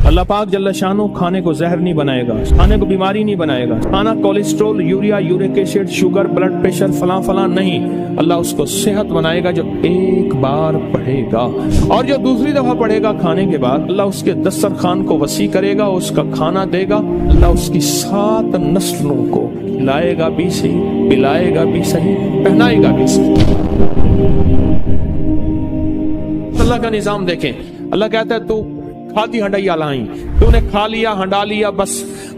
अल्लाह पाक जल्ल शानो खाने को जहर नहीं बनाएगा, खाने को बीमारी नहीं बनाएगा। खाना cholesterol, urea, uric acid, sugar, blood pressure, फलां फलां नहीं। अल्लाह उसको सेहत बनाएगा जो एक बार पढ़ेगा, और जो दूसरी दफा पढ़ेगा खाने के बाद अल्लाह उसके दस्तरखान को वसी करेगा, उसका खाना देगा। अल्लाह उसकी 7 नस्लों को खिलाएगा भी सही, पिलाएगा भी सही, पहनाएगा भी सही। अल्लाह का निजाम देखें। अल्लाह कहता है तू खादी हंडैया लाई, तूने खा लिया, हंडा लिया, बस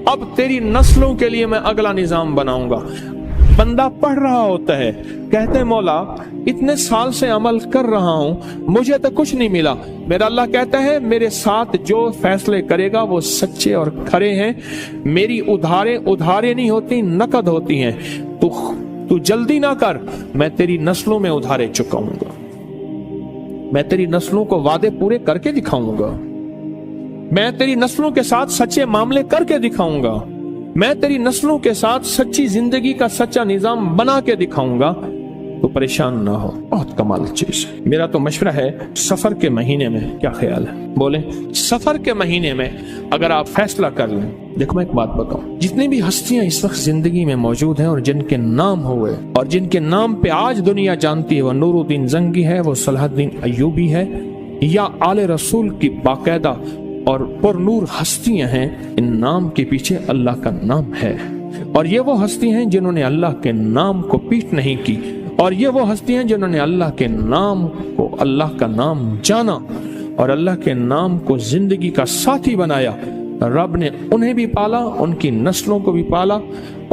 अब तेरी नस्लों के लिए मैं अगला निजाम बनाऊंगा। बंदा पढ़ रहा होता है, कहते हैं मौला इतने साल से अमल कर रहा हूं, मुझे तो कुछ नहीं मिला। मेरा अल्लाह कहता है मेरे साथ जो फैसले करेगा वो सच्चे और खरे हैं। मेरी उधारे नहीं होती, नकद होती हैं। तू जल्दी ना कर, मैं तेरी नस्लों में उधारे चुकाऊंगा, मैं तेरी नस्लों को वादे पूरे करके दिखाऊंगा, मैं तेरी नस्लों के साथ सच्चे मामले करके दिखाऊंगा, मैं तेरी नस्लों के साथ सच्ची जिंदगी का सच्चा निजाम बना के दिखाऊंगा। तो परेशान ना हो, बहुत कमाल चीज है। मेरा तो मशवरा है सफर के महीने में, क्या ख्याल है? बोले सफर के महीने में अगर आप फैसला कर लें। देखो मैं एक बात बताऊं, जितनी भी हस्तियां इस वक्त जिंदगी में मौजूद हैं और जिनके नाम हुए और जिनके नाम पे आज दुनिया जानती है, वो नूरुद्दीन जंगी है, वो सलाहुद्दीन अय्यूबी है, या आले रसूल की बाकायदा और पुरनूर हस्तियां हैं। इन नाम के पीछे अल्लाह का नाम है, और ये वो हस्ती हैं जिन्होंने अल्लाह के नाम को पीठ नहीं की, और ये वो हस्ती हैं जिन्होंने अल्लाह के नाम को, अल्लाह का नाम जाना और अल्लाह के नाम को जिंदगी का साथी बनाया। रब ने उन्हें भी पाला, उनकी नस्लों को भी पाला,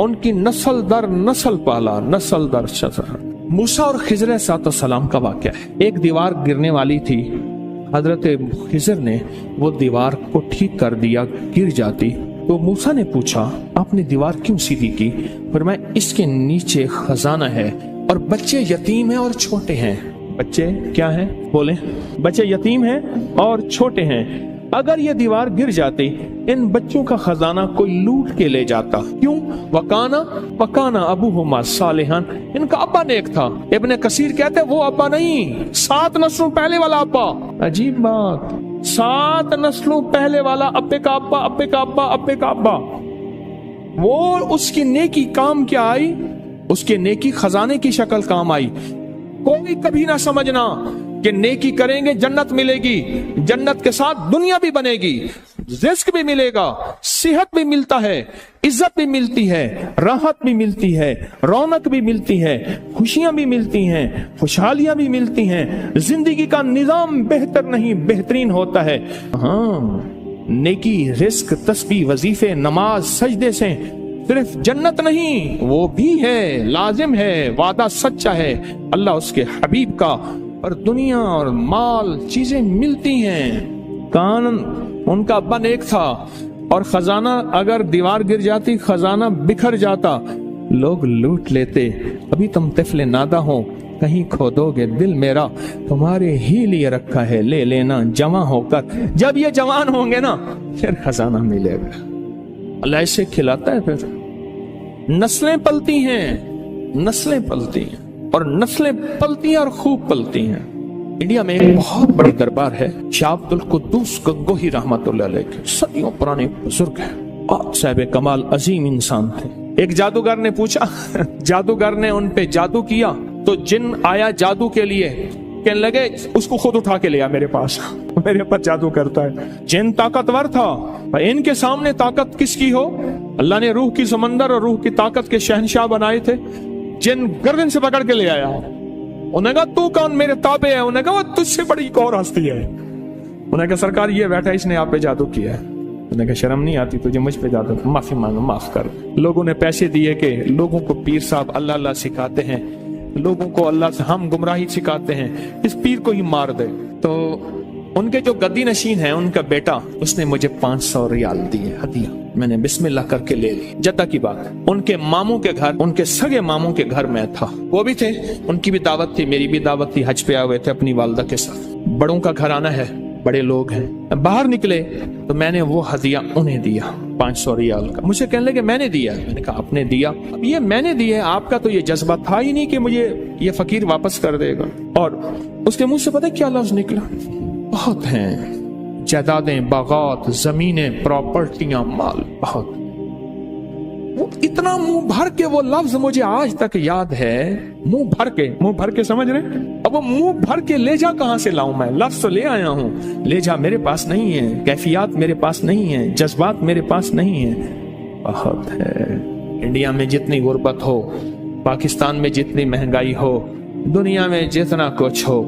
उनकी नस्ल दर नस्ल पाला, नस्ल दर नस्ल। मूसा और खिजर अलैहिस्सलाम का वाक़या है। एक दीवार गिरने वाली थी, हजरत खिजर ने वो दीवार को ठीक कर दिया, गिर जाती। तो मूसा ने पूछा आपने दीवार क्यों सीधी की? फरमाया इसके नीचे खजाना है और बच्चे यतीम हैं और छोटे हैं। बच्चे क्या हैं? बोले बच्चे यतीम हैं और छोटे हैं। अगर ये दीवार गिर जाती, इन बच्चों का खजाना कोई लूट के ले जाता। क्यों? वकाना अबूहुमा सालिहान, इनका अब्बा नेक था। इब्ने कसीर कहते वो अब्बा नहीं, 7 नस्लों पहले वाला अब्बा। अजीब बात, 7 नस्लों पहले वाला अब्बे का अब्बा, अब्बे का अब्बा, अब्बे का अब्बा। वो उसकी नेकी काम क्या आई? उसके नेकी खजाने की शक्ल काम आई। कोई कभी ना समझना कि नेकी करेंगे जन्नत मिलेगी, जन्नत के साथ दुनिया भी बनेगी, रिस्क भी मिलेगा, सेहत भी मिलता है, इज्जत भी मिलती है, राहत भी मिलती है, रौनक भी मिलती है, खुशियां भी मिलती हैं, खुशहालियां भी मिलती हैं। जिंदगी का निजाम बेहतर नहीं बेहतरीन होता है। हाँ, नेकी, रिस्क, तस्बीह, वजीफे, नमाज, सजदे से सिर्फ जन्नत नहीं, वो भी है, लाजिम है, वादा सच्चा है अल्लाह उसके हबीब का, और दुनिया और माल चीजें मिलती हैं। कान उनका अब्बा नेक था, और खजाना अगर दीवार गिर जाती, खजाना बिखर जाता, लोग लूट लेते। अभी तुम तिफले नादा हो, कहीं खो दोगे दिल मेरा, तुम्हारे ही लिए रखा है, ले लेना जमा होकर। जब ये जवान होंगे ना, फिर खजाना मिलेगा। अल्लाह ऐसे खिलाता है। फिर नस्लें पलती हैं, नस्लें पलती हैं, और नस्लें पलती हैं और खूब पलती हैं। इंडिया में एक बहुत बड़ी दरबार है, शाह अब्दुल कुद्दूस गंगोही रहमतुल्लाह अलैह के, सदियों पुराने बुजुर्ग हैं, बहुत साहिब कमाल अजीम इंसान थे। एक जादूगर ने पूछा, जादूगर ने उन पे जादू किया, तो जिन आया जादू के लिए, कहने लगे उसको खुद उठा के ले आ मेरे पास, मेरे पर जादू करता है। जिन ताकतवर था, इनके सामने ताकत किसकी हो? अल्लाह ने रूह की समंदर और रूह की ताकत के शहंशाह बनाए थे। जिन गर्दन से पकड़ के ले आया, उन्हें कहा तू कौन, मेरे ताबे है? उन्हें कहा वो तुझसे बड़ी एक और हस्ती है। उन्हें कहा सरकार ये बैठा, इसने आप पे जादू किया है। उन्हें कहा शर्म नहीं आती तुझे मुझ पे जादू? माफी मांगो, माफ कर। लोगों ने पैसे दिए कि लोगों को पीर साहब अल्लाह अल्लाह सिखाते हैं, लोगों को अल्लाह से हम गुमराही सिखाते हैं, इस पीर को ही मार दे। तो उनके जो गद्दी नशीन है, उनका बेटा, उसने मुझे 500 रियाल दिए हदिया। मैंने बिस्मिल्लाह करके ले ली। जद्दा की बात, उनके मामू के घर, उनके सगे मामू के घर में था, वो भी थे, उनकी भी दावत थी, मेरी भी दावत थी। हज पे आए हुए थे अपनी वालदा के साथ। बड़ों का घर आना है, बड़े लोग हैं। बाहर निकले तो मैंने वो हदिया उन्हें दिया, 500 रियाल का। मुझे कहने लगे मैंने दिया। मैंने कहा आपने दिया? अब ये मैंने दिया, आपका तो ये जज्बा था ही नहीं कि मुझे ये फकीर वापस कर देगा। और उसके मुंह से पता क्या लफ्ज निकला? बहुत हैं जायदादें, बागात, जमीनें, प्रॉपर्टियां, माल बहुत। वो इतना मुंह भर के वो लफ्ज मुझे आज तक याद है, मुंह भर के समझ रहे। अब वो मुंह भर के ले जा कहां से लाऊं मैं? लफ्ज तो ले आया हूं, ले जा मेरे पास नहीं है, कैफियत मेरे पास नहीं है, जज्बात मेरे पास नहीं है। बहुत है। इंडिया में जितनी गुर्बत हो, पाकिस्तान में जितनी महंगाई हो, दुनिया में जितना कुछ हो,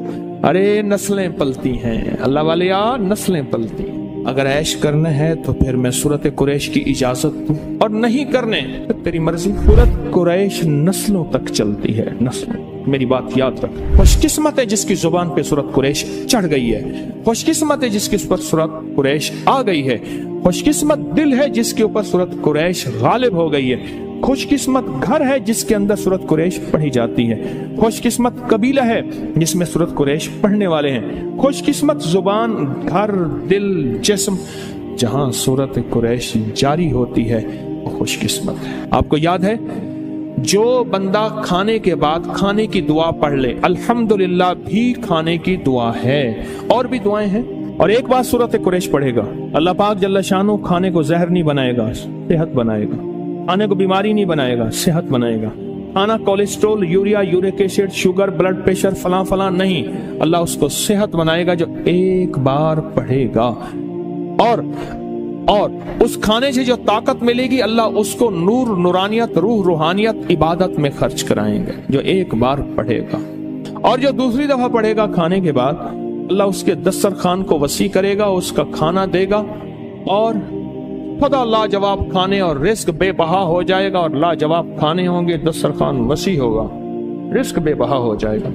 अरे नस्लें पलती हैं अल्लाह वाले यार, नस्लें पलती हैं। अगर ऐश करना है तो फिर मैं सूरत कुरैश की इजाजत दूं, और नहीं करने तो तेरी मर्जी। सूरत कुरैश नस्लों तक चलती है, नस्लों। मेरी बात याद रख। खुशकिस्मत है जिसकी जुबान पे सूरत कुरैश चढ़ गई है, खुशकिस्मत है जिसके ऊपर सूरत कुरैश आ गई है, खुशकिस्मत दिल है जिसके ऊपर सूरत कुरैश गालिब हो गई है, खुशकिस्मत घर है जिसके अंदर सूरत कुरैश पढ़ी जाती है, खुशकिस्मत कबीला है जिसमें सूरत कुरैश पढ़ने वाले हैं, खुशकिस्मत जुबान, घर, दिल, जिस्म जहां सूरत कुरैश जारी होती है वो खुशकिस्मत है। आपको याद है, जो बंदा खाने के बाद खाने की दुआ पढ़ ले, अल्हम्दुलिल्लाह भी खाने की दुआ है, और भी दुआएं हैं, और एक बार सूरत कुरैश पढ़ेगा, अल्लाह पाक जल्ल शानो खाने को जहर नहीं बनाएगा, सेहत बनाएगा। खाने को बीमारी नहीं बनाएगा, सेहत बनाएगा। खाना cholesterol, urea, uric acid, sugar, blood pressure, फलां फलां नहीं, अल्लाह उसको सेहत बनाएगा जो एक बार पढ़ेगा। और उस खाने से जो ताकत मिलेगी, अल्लाह उसको नूर, नूरानियत, रूह, रूहानियत, इबादत में खर्च कराएंगे जो एक बार पढ़ेगा। और जो दूसरी दफा पढ़ेगा खाने के बाद, अल्लाह उसके दस्तरखान को वसी करेगा, उसका खाना देगा, और खुदा लाजवाब खाने और रिस्क बेबहा हो जाएगा, और लाजवाब खाने होंगे, दस्तरखान वसी होगा, रिस्क बेबहा हो जाएगा।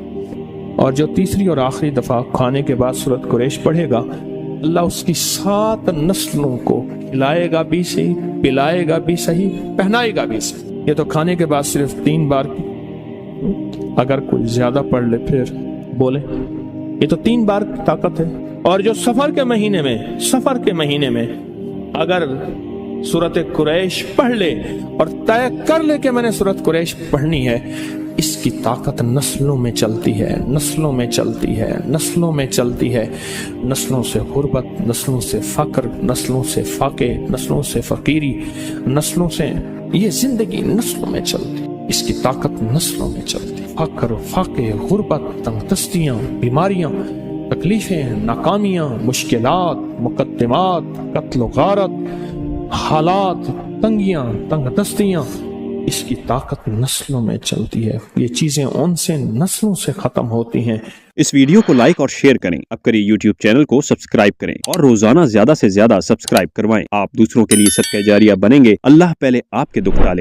और जो तीसरी और आखिरी दफा खाने के बाद सूरत कुरैश पढ़ेगा, अल्लाह उसकी 7 नस्लों को खिलाएगा भी सही, पिलाएगा भी सही, पहनाएगा भी सही। ये तो खाने के बाद सिर्फ 3 बार की, अगर कोई ज्यादा पढ़ ले फिर बोले, ये तो 3 बार की ताकत है। और जो सफर के महीने में अगर सूरत कुरैश पढ़ ले और तय कर ले कि मैंने सूरत कुरैश पढ़नी है, इसकी ताकत नस्लों में चलती है, नस्लों में चलती है, नस्लों में चलती है। नस्लों से गुर्बत, नस्लों से फक्र, नस्लों से फाके, नस्लों से फकीरी, नस्लों से ये जिंदगी नस्लों में चलती, इसकी ताकत नस्लों में चलती। फक्र, फाके, गुर्बत, तंगदस्तियां, बीमारियां, तकलीफें, नाकामियां, मुश्किलात, मुकद्दमात, कत्ल गारत, हालात, तंगियां, तंगदस्तियां, इसकी ताकत नस्लों में चलती है। ये चीजें उनसे नस्लों से खत्म होती हैं। इस वीडियो को लाइक और शेयर करें, अब करिए YouTube चैनल को सब्सक्राइब करें, और रोजाना ज्यादा से ज्यादा सब्सक्राइब करवाएं। आप दूसरों के लिए सदका जारिया बनेंगे, अल्लाह पहले आपके दुख टालेगा।